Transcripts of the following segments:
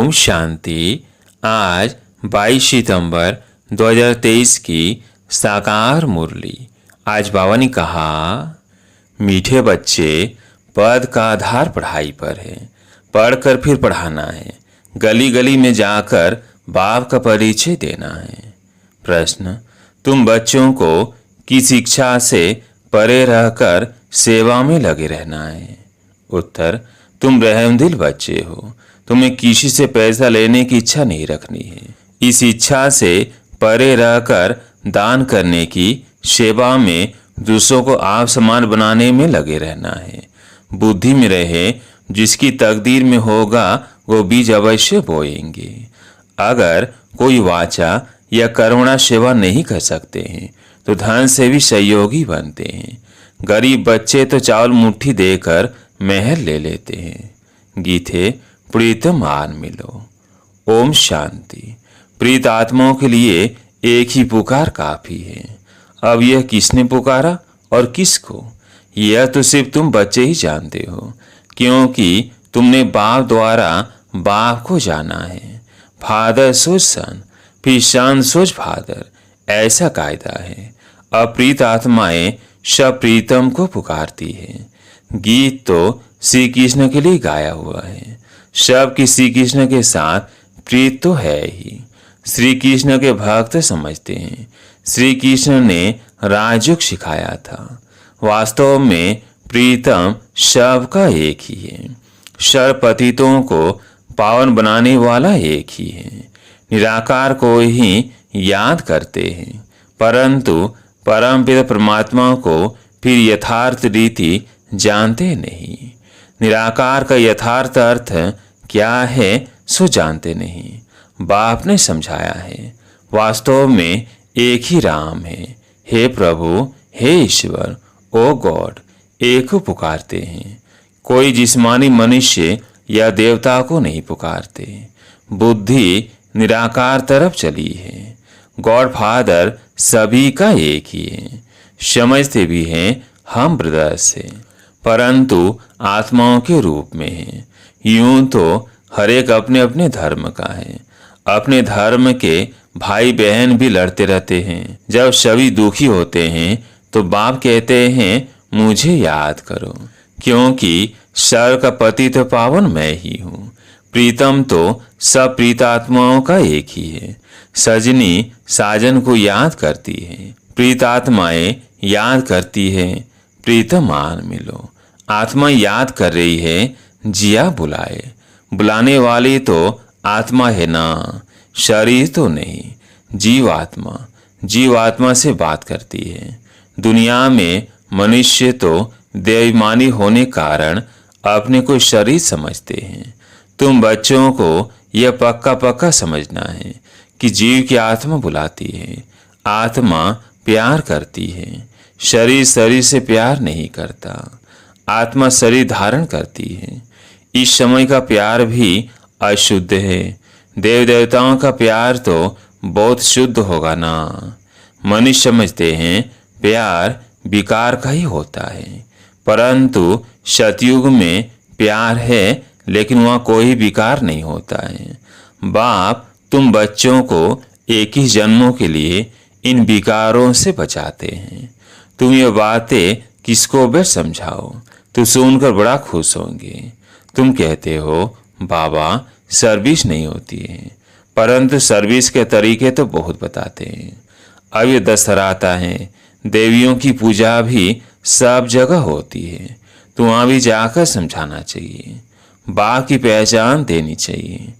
ओम शांति। आज 22 सितंबर 2023 की साकार मुरली। आज बाबा ने कहा, मीठे बच्चे, पद का आधार पढ़ाई पर है, पढ़कर फिर पढ़ाना है, गली गली में जाकर बाप का परिचय देना है। प्रश्न, तुम बच्चों को किस शिक्षा से परे रहकर सेवा में लगे रहना है? उत्तर, तुम रहमदिल बच्चे हो, तुम्हें किसी से पैसा लेने की इच्छा नहीं रखनी है। इस इच्छा से परे रहकर दान करने की, सेवा में दूसरों को आप समान बनाने में लगे रहना है। बुद्धि में रहे, जिसकी तकदीर में होगा वो बीज अवश्य बोएंगे। अगर कोई वाचा या कर्मणा सेवा नहीं कर सकते हैं तो धन से भी सहयोगी बनते हैं। गरीब बच्चे तो चावल मुट्ठी देकर महल ले लेते हैं। गीते प्रीतम आन मिलो। ओम शांति। प्रीत आत्माओं के लिए एक ही पुकार काफी है। अब यह किसने पुकारा और किसको, यह तो सिर्फ तुम बच्चे ही जानते हो, क्योंकि तुमने बाप द्वारा बाप को जाना है। फादर सोच सन, फिर सन सोच फादर, ऐसा कायदा है। अप्रीत आत्माएं सब प्रीतम को पुकारती है। गीत तो श्री कृष्ण के लिए गाया हुआ है। सबकी श्री कृष्ण के साथ प्रीत तो है ही। श्री कृष्ण के भक्त समझते हैं श्री कृष्ण ने राजयोग सिखाया था। वास्तव में प्रीतम सबका एक ही है। सर्वपतितों को पावन बनाने वाला एक ही है। निराकार को ही याद करते हैं, परंतु परमपिता परमात्मा को फिर यथार्थ रीति जानते नहीं। निराकार का यथार्थ अर्थ क्या है सो जानते नहीं। बाप ने समझाया है, वास्तव में एक ही राम है। हे प्रभु, हे ईश्वर, ओ गॉड, एक को पुकारते हैं। कोई जिस्मानी मनुष्य या देवता को नहीं पुकारते। बुद्धि निराकार तरफ चली है। गॉड फादर सभी का एक ही है। समझते भी हैं हम ब्रदर्स हैं, परंतु आत्माओं के रूप में है। यूं तो हर एक अपने अपने धर्म का है। अपने धर्म के भाई बहन भी लड़ते रहते हैं। जब सभी दुखी होते हैं तो बाप कहते हैं, मुझे याद करो, क्योंकि सर्व का पति तो पावन मैं ही हूँ। प्रीतम तो सब प्रीतात्माओं का एक ही है। सजनी साजन को याद करती है। प्रीतात्माएं याद करती है, प्रीतम आन मिलो। आत्मा याद कर रही है, जिया बुलाए। बुलाने वाली तो आत्मा है ना, शरीर तो नहीं। जीवात्मा से बात करती है। दुनिया में मनुष्य तो देवाभिमानी होने कारण अपने को शरीर समझते हैं। तुम बच्चों को यह पक्का समझना है कि जीव की आत्मा बुलाती है। आत्मा प्यार करती है। शरीर से प्यार नहीं करता। आत्मा शरीर धारण करती है। इस समय का प्यार भी अशुद्ध है। देव देवताओं का प्यार तो बहुत शुद्ध होगा ना। मनुष्य समझते हैं प्यार विकार का ही होता है, परंतु सतयुग में प्यार है, लेकिन वहाँ कोई विकार नहीं होता है। बाप तुम बच्चों को एक ही जन्मों के लिए इन विकारों से बचाते हैं। तुम ये बातें किसको भी समझाओ तो सुनकर बड़ा खुश होंगे। तुम कहते हो, बाबा सर्विस नहीं होती है, परंतु सर्विस के तरीके तो बहुत बताते हैं। अब ये दशहरा आता है, देवियों की पूजा भी सब जगह होती है, तो वहाँ भी जाकर समझाना चाहिए। बाप की पहचान देनी चाहिए।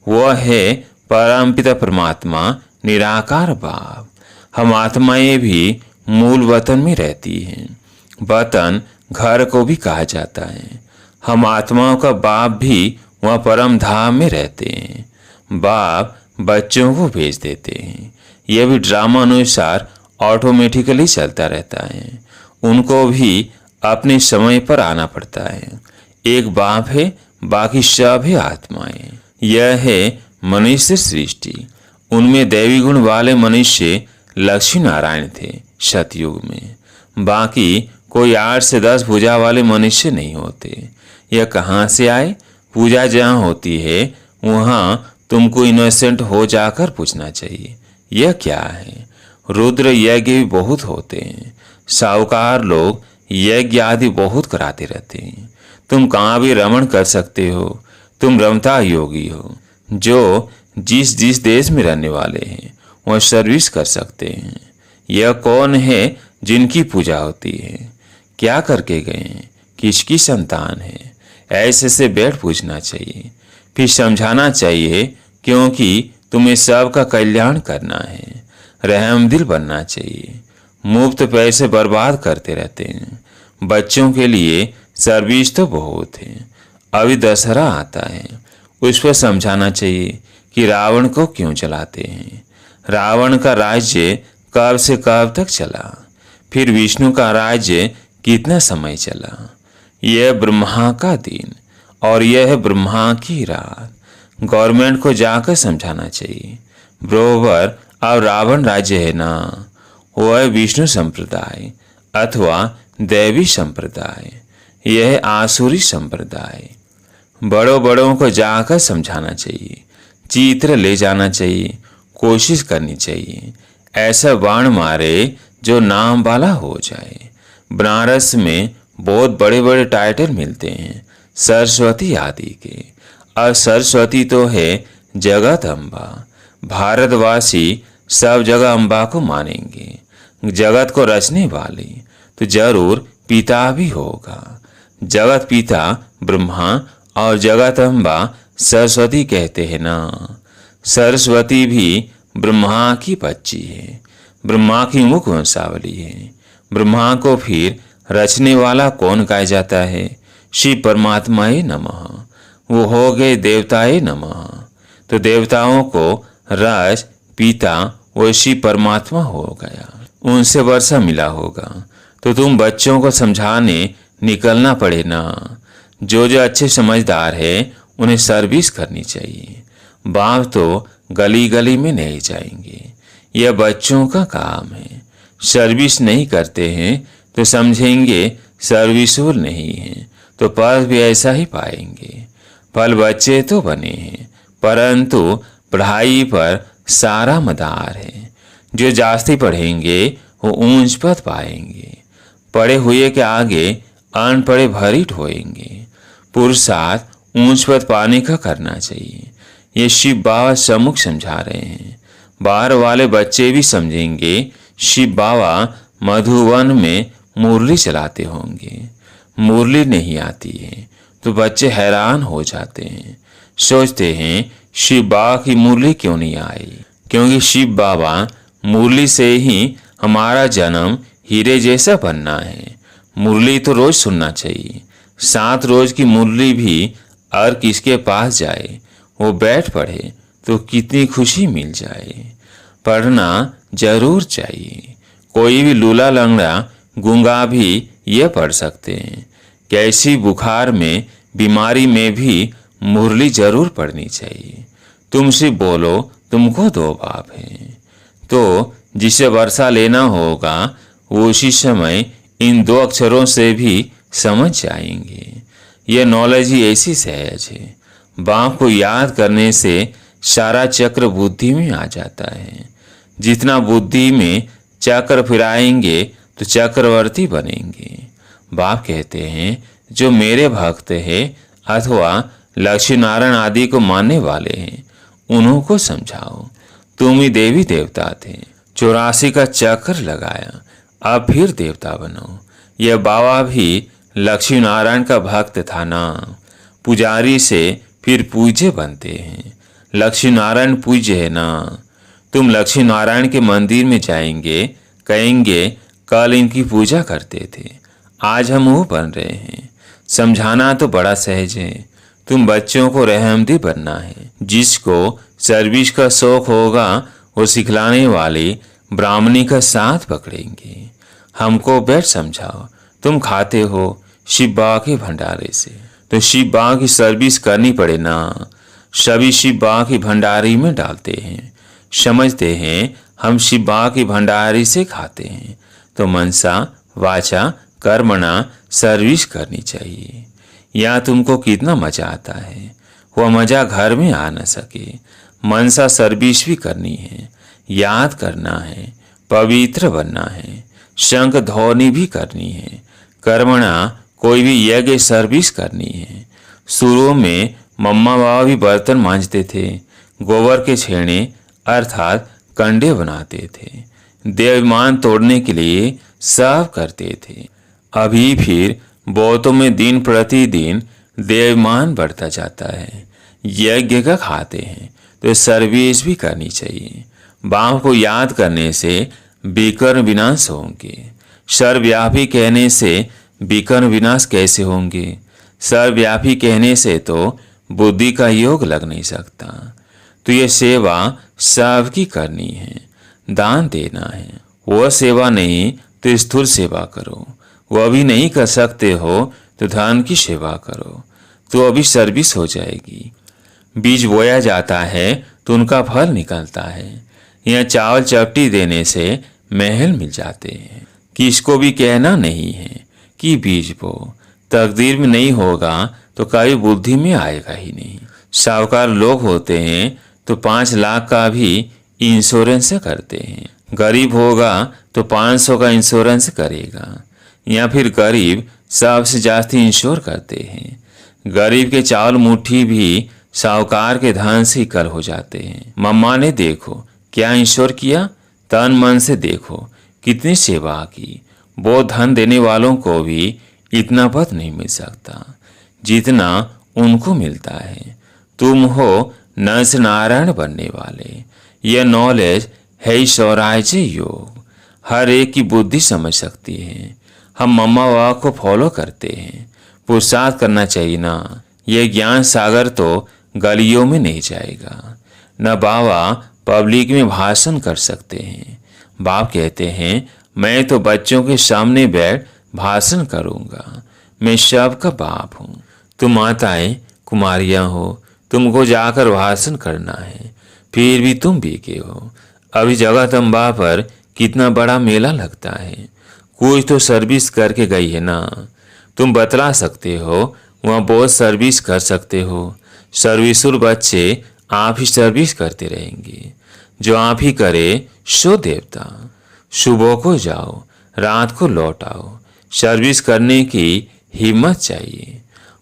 वह है परमपिता परमात्मा, निराकार बाप। हम आत्माएं भी मूल वतन में रहती हैं। वतन घर को भी कहा जाता है। हम आत्माओं का बाप भी वहाँ परम धाम में रहते हैं। बाप बच्चों को भेज देते हैं। यह भी ड्रामा अनुसार ऑटोमेटिकली चलता रहता है। उनको भी अपने समय पर आना पड़ता है। एक बाप है, बाकी सब है आत्माएं। यह है मनुष्य सृष्टि। उनमें दैवी गुण वाले मनुष्य लक्ष्मी नारायण थे सतयुग में। बाकी कोई 8 से 10 भुजा वाले मनुष्य नहीं होते। यह कहाँ से आए? पूजा जहाँ होती है वहाँ तुमको इनोसेंट हो जाकर पूछना चाहिए, यह क्या है। रुद्र यज्ञ भी बहुत होते हैं, साहूकार लोग यज्ञ आदि बहुत कराते रहते हैं। तुम कहाँ भी रमण कर सकते हो, तुम रमता योगी हो। जो जिस जिस देश में रहने वाले हैं वह सर्विस कर सकते हैं। यह कौन है जिनकी पूजा होती है, क्या करके गए हैं, किसकी संतान है, ऐसे से बैठ पूछना चाहिए, फिर समझाना चाहिए, क्योंकि तुम्हें सबका कल्याण करना है। रहमदिल बनना चाहिए। मुफ्त पैसे बर्बाद करते रहते हैं। बच्चों के लिए सर्विस तो बहुत है। अभी दशहरा आता है, उस पर समझाना चाहिए कि रावण को क्यों जलाते हैं। रावण का राज्य कब से कब तक चला, फिर विष्णु का राज्य कितना समय चला। यह ब्रह्मा का दिन और यह है ब्रह्मा की रात। गवर्नमेंट को जाकर समझाना चाहिए, बरोबर अब रावण राज्य है ना, वह विष्णु संप्रदाय अथवा दैवी संप्रदाय, यह आसुरी संप्रदाय। बड़ों बड़ों को जाकर समझाना चाहिए, चित्र ले जाना चाहिए, कोशिश करनी चाहिए, ऐसा बाण मारे जो नाम वाला हो जाए। बनारस में बहुत बड़े बड़े टाइटल मिलते हैं सरस्वती आदि के। और सरस्वती तो है जगत अम्बा। भारतवासी सब जगह अम्बा को मानेंगे। जगत को रचने वाली तो जरूर पिता भी होगा। जगत पिता ब्रह्मा और जगत अम्बा सरस्वती कहते हैं ना। सरस्वती भी ब्रह्मा की बच्ची है, ब्रह्मा की मुख वंशावली है। ब्रह्मा को फिर रचने वाला कौन कहा जाता है? शिव परमात्माए नमः। वो हो गए देवताए नमः। तो देवताओं को रच पिता वो शिव परमात्मा हो गया, उनसे वर्षा मिला होगा। तो तुम बच्चों को समझाने निकलना पड़े ना। जो जो अच्छे समझदार है उन्हें सर्विस करनी चाहिए। बाप तो गली गली में नहीं जाएंगे, यह बच्चों का काम है। सर्विस नहीं करते हैं तो समझेंगे सर्विसफुल नहीं है, तो फल भी ऐसा ही पाएंगे। फल बच्चे तो बने हैं, परंतु पढ़ाई पर सारा मदार है। जो जास्ती पढ़ेंगे वो ऊंच पद पाएंगे। पढ़े हुए के आगे अनपढ़े भरित होएंगे। पुरुषार्थ ऊंच पद पाने का करना चाहिए। ये शिव बाबा सम्मुख समझा रहे हैं। बाहर वाले बच्चे भी समझेंगे शिव बाबा मधुवन में मुरली चलाते होंगे। मुरली नहीं आती है तो बच्चे हैरान हो जाते हैं, सोचते हैं शिव बाबा की मुरली क्यों नहीं आई। क्योंकि शिव बाबा मुरली से ही हमारा जन्म हीरे जैसा बनना है। मुरली तो रोज सुनना चाहिए। 7 रोज की मुरली भी और किसके पास जाए, वो बैठ पढ़े तो कितनी खुशी मिल जाए। पढ़ना जरूर चाहिए। कोई भी लूला लंगड़ा गूंगा भी ये पढ़ सकते हैं। कैसी बुखार में बीमारी में भी मुरली जरूर पढ़नी चाहिए। तुमसे बोलो तुमको 2 बाप हैं, तो जिसे वर्षा लेना होगा वो उसी समय इन 2 अक्षरों से भी समझ जाएंगे। यह नॉलेज ही ऐसी सहज है। बाप को याद करने से सारा चक्र बुद्धि में आ जाता है। जितना बुद्धि में चक्र फिराएंगे तो चक्रवर्ती बनेंगे। बाप कहते हैं जो मेरे भक्त हैं अथवा लक्ष्मी नारायण आदि को मानने वाले हैं उन्हों को समझाओ। तुम ही देवी देवता थे, 84 का चक्र लगाया, अब फिर देवता बनो। यह बाबा भी लक्ष्मी नारायण का भक्त था ना। पुजारी से फिर पूज्य बनते हैं। लक्ष्मी नारायण पूज्य है ना। तुम लक्ष्मी नारायण के मंदिर में जाएंगे, कहेंगे कल इनकी पूजा करते थे, आज हम वो बन रहे हैं। समझाना तो बड़ा सहज है। तुम बच्चों को रहमदी बनना है। जिसको सर्विस का शौक होगा वो सिखलाने वाले ब्राह्मणी का साथ पकड़ेंगे। हमको बैठ समझाओ। तुम खाते हो शिव बाबा के भंडारे से, तो शिव बाबा की सर्विस करनी पड़े ना। सभी शिव बाबा की भंडारी में डालते हैं, समझते हैं हम शिव बाबा की भंडारी से खाते हैं, तो मनसा वाचा कर्मणा सर्विस करनी चाहिए। यहाँ तुमको कितना मजा आता है। वह मजा घर में आ न सके। मनसा सर्विस भी करनी है, याद करना है, पवित्र बनना है, शंख ध्वनि भी करनी है, कर्मणा कोई भी यज्ञ सर्विस करनी है। शुरू में मम्मा बाबा भी बर्तन मांजते थे, गोबर के छेने अर्थात कंडे बनाते थे, देवाभिमान तोड़ने के लिए सब करते थे। अभी फिर बहुतों में दिन प्रतिदिन देवाभिमान बढ़ता जाता है। यज्ञ का खाते हैं तो सर्विस भी करनी चाहिए। बाप को याद करने से विकर्म विनाश होंगे। सर्वव्यापी कहने से विकर्म विनाश कैसे होंगे? सर्वव्यापी कहने से तो बुद्धि का योग लग नहीं सकता। तो ये सेवा सबकी करनी है, दान देना है। वह सेवा नहीं तो स्थूल सेवा करो। वह भी नहीं कर सकते हो तो धन की सेवा करो, तो अभी सर्विस हो जाएगी। बीज बोया जाता है तो उनका फल निकलता है। यह चावल चपटी देने से महल मिल जाते हैं। किसको भी कहना नहीं है कि बीज बो, तकदीर में नहीं होगा तो कभी बुद्धि में आएगा ही नहीं। साहूकार लोग होते हैं तो 5 लाख का भी इंश्योरेंस करते हैं। गरीब होगा तो 500 का इंश्योरेंस करेगा, या फिर गरीब सबसे जास्ती इंश्योर करते हैं। गरीब के चावल मुट्ठी भी साहूकार के धन से कल हो जाते हैं। मम्मा ने देखो क्या इंश्योर किया, तन मन से देखो कितनी सेवा की। वो धन देने वालों को भी इतना पद नहीं मिल सकता जितना उनको मिलता है। तुम हो नर से नारायण बनने वाले। यह नॉलेज है स्वराज्य योग। हर एक की बुद्धि समझ सकती है। हम मम्मा बाबा को फॉलो करते हैं, पुरुषार्थ करना चाहिए ना। यह ज्ञान सागर तो गलियों में नहीं जाएगा। न बाबा पब्लिक में भाषण कर सकते हैं। बाप कहते हैं मैं तो बच्चों के सामने बैठ भाषण करूंगा। मैं सबका बाप हूँ। तुम माताएं कुमारियां हो, तुमको जाकर भाषण करना है, फिर भी तुम भीगे हो। अभी जगदम्बा पर कितना बड़ा मेला लगता है, कुछ तो सर्विस करके गई है ना। तुम बतला सकते हो, वहाँ बहुत सर्विस कर सकते हो। सर्विसुर बच्चे आप ही सर्विस करते रहेंगे। जो आप ही करे सो देवता। सुबह को जाओ, रात को लौट आओ। सर्विस करने की हिम्मत चाहिए।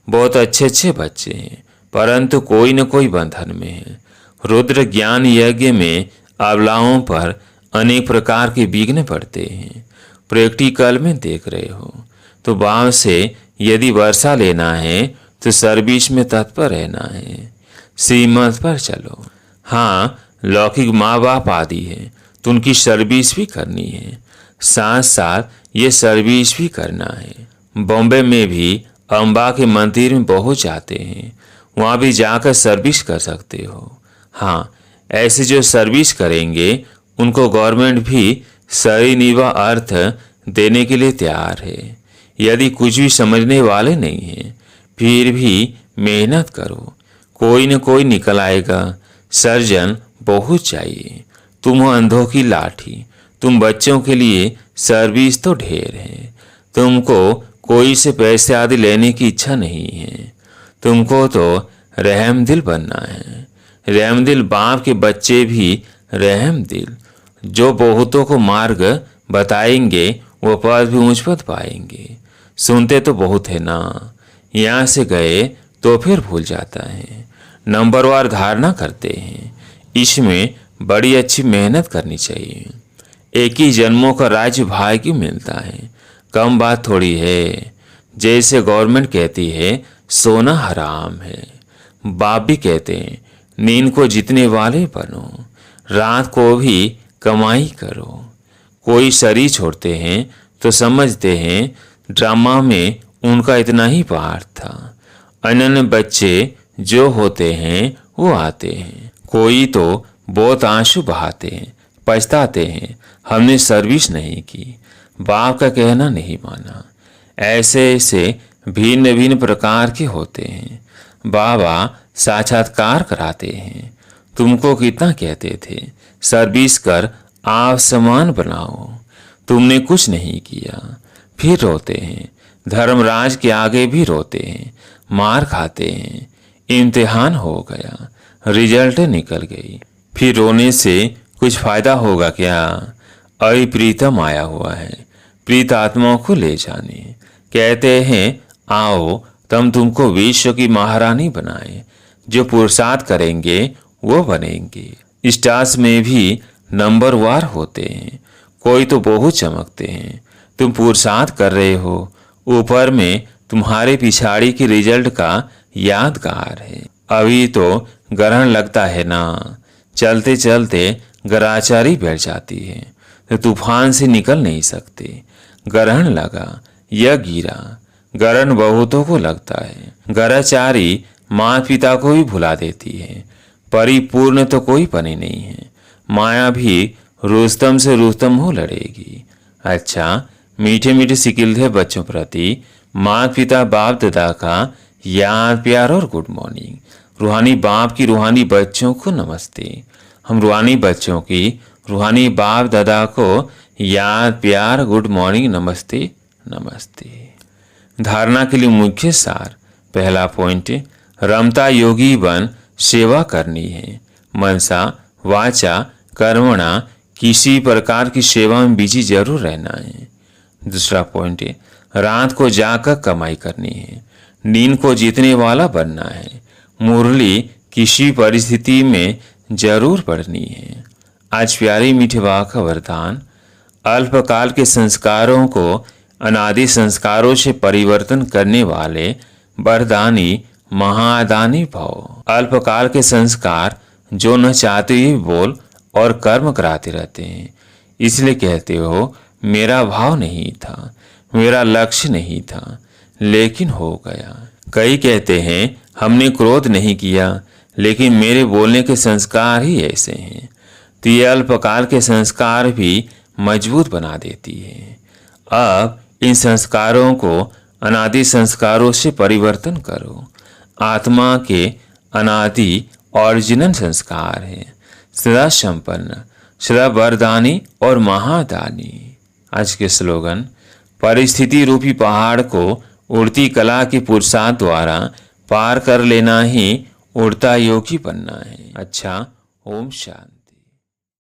बहुत अच्छे अच्छे बच्चे हैं, परंतु कोई न कोई बंधन में है। रुद्र ज्ञान यज्ञ में अबलाओं पर अनेक प्रकार के विघ्न पड़ते हैं। प्रैक्टिकल में देख रहे हो। तो बाप से यदि वर्षा लेना है तो सर्विस में तत्पर रहना है। श्रीमत पर चलो। हाँ, लौकिक माँ बाप आदि है तो उनकी सर्विस भी करनी है, साथ साथ ये सर्विस भी करना है। बॉम्बे में भी अम्बा के मंदिर में बहुत जाते हैं, वहाँ भी जाकर सर्विस कर सकते हो। हाँ, ऐसे जो सर्विस करेंगे उनको गवर्नमेंट भी सरिनिवा अर्थ देने के लिए तैयार है। यदि कुछ भी समझने वाले नहीं हैं, फिर भी मेहनत करो, कोई न कोई निकल आएगा। सर्जन बहुत चाहिए। तुम हो अंधों की लाठी। तुम बच्चों के लिए सर्विस तो ढेर है। तुमको कोई से पैसे आदि लेने की इच्छा नहीं है। तुमको तो रहम दिल बनना है। रहम दिल बाप के बच्चे भी रहम दिल, जो बहुतों को मार्ग बताएंगे वो पद भी ऊंच पद पाएंगे। सुनते तो बहुत है ना, यहाँ से गए तो फिर भूल जाता है। नंबरवार धारणा करते हैं। इसमें बड़ी अच्छी मेहनत करनी चाहिए। एक ही जन्मों का राज्य भाग्य मिलता है, कम बात थोड़ी है। जैसे गवर्नमेंट कहती है सोना हराम है, बाप भी कहते हैं नींद को जीतने वाले बनो, रात को भी कमाई करो। कोई शरीर छोड़ते हैं तो समझते हैं ड्रामा में उनका इतना ही पार्ट था। अनन्य बच्चे जो होते हैं वो आते हैं। कोई तो बहुत आंसू बहाते हैं, पछताते हैं हमने सर्विस नहीं की, बाप का कहना नहीं माना। ऐसे ऐसे भिन्न भिन्न प्रकार के होते हैं। बाबा साक्षात्कार कराते हैं। तुमको कितना कहते थे सर्विस कर आप समान बनाओ, तुमने कुछ नहीं किया, फिर रोते हैं। धर्मराज के आगे भी रोते हैं, मार खाते हैं। इम्तिहान हो गया, रिजल्ट निकल गई, फिर रोने से कुछ फायदा होगा क्या? अभी प्रीतम आया हुआ है, प्रीत आत्माओं को ले जाने। कहते हैं आओ तुमको विश्व की महारानी बनाए, जो पुरुषार्थ करेंगे वो बनेंगे। स्टार्स में भी नंबर वार होते हैं, कोई तो बहुत चमकते हैं। तुम पुरुषार्थ कर रहे हो, ऊपर में तुम्हारे पिछाड़ी के रिजल्ट का यादगार है। अभी तो ग्रहण लगता है ना, चलते चलते ग्राचारी बैठ जाती है तो तूफान से निकल नहीं सकते। ग्रहण लगा, यह गिरा। ग्रहण बहुतों को लगता है, ग्रहचारी माता पिता को भी भुला देती है। परिपूर्ण तो कोई बने नहीं है, माया भी रुस्तम से रुस्तम हो लड़ेगी। अच्छा, मीठे मीठे सिकिलधे बच्चों प्रति माता पिता बाप दादा का याद प्यार और गुड मॉर्निंग। रूहानी बाप की रूहानी बच्चों को नमस्ते। हम रूहानी बच्चों की रूहानी बाप दादा को याद प्यार गुड मॉर्निंग नमस्ते नमस्ते। धारणा के लिए मुख्य सार। पहला पॉइंट, रमता योगी बन सेवा करनी है। मनसा वाचा कर्मणा किसी प्रकार की सेवा में बिजी जरूर रहना है। दूसरा पॉइंट, रात को जाकर कमाई करनी है, नींद को जीतने वाला बनना है। मुरली किसी परिस्थिति में जरूर पढ़नी है। आज प्यारी मीठे वाह का वरदान, अल्पकाल के संस्कारों को अनादि संस्कारों से परिवर्तन करने वाले वरदानी महादानी भव। अल्पकाल के संस्कार जो न चाहते हुए बोल और कर्म कराते रहते हैं, इसलिए कहते हो मेरा भाव नहीं था, मेरा लक्ष्य नहीं था, लेकिन हो गया। कई कहते हैं हमने क्रोध नहीं किया, लेकिन मेरे बोलने के संस्कार ही ऐसे हैं। तो ये अल्पकाल के संस्कार भी मजबूत बना देती है। अब इन संस्कारों को अनादि संस्कारों से परिवर्तन करो। आत्मा के अनादि ओरिजिनल संस्कार है, सदा संपन्न, सदा वरदानी और महादानी। आज के स्लोगन, परिस्थिति रूपी पहाड़ को उड़ती कला के पुरुषार्थ द्वारा पार कर लेना ही उड़ता योगी बनना है। अच्छा, ओम शांति।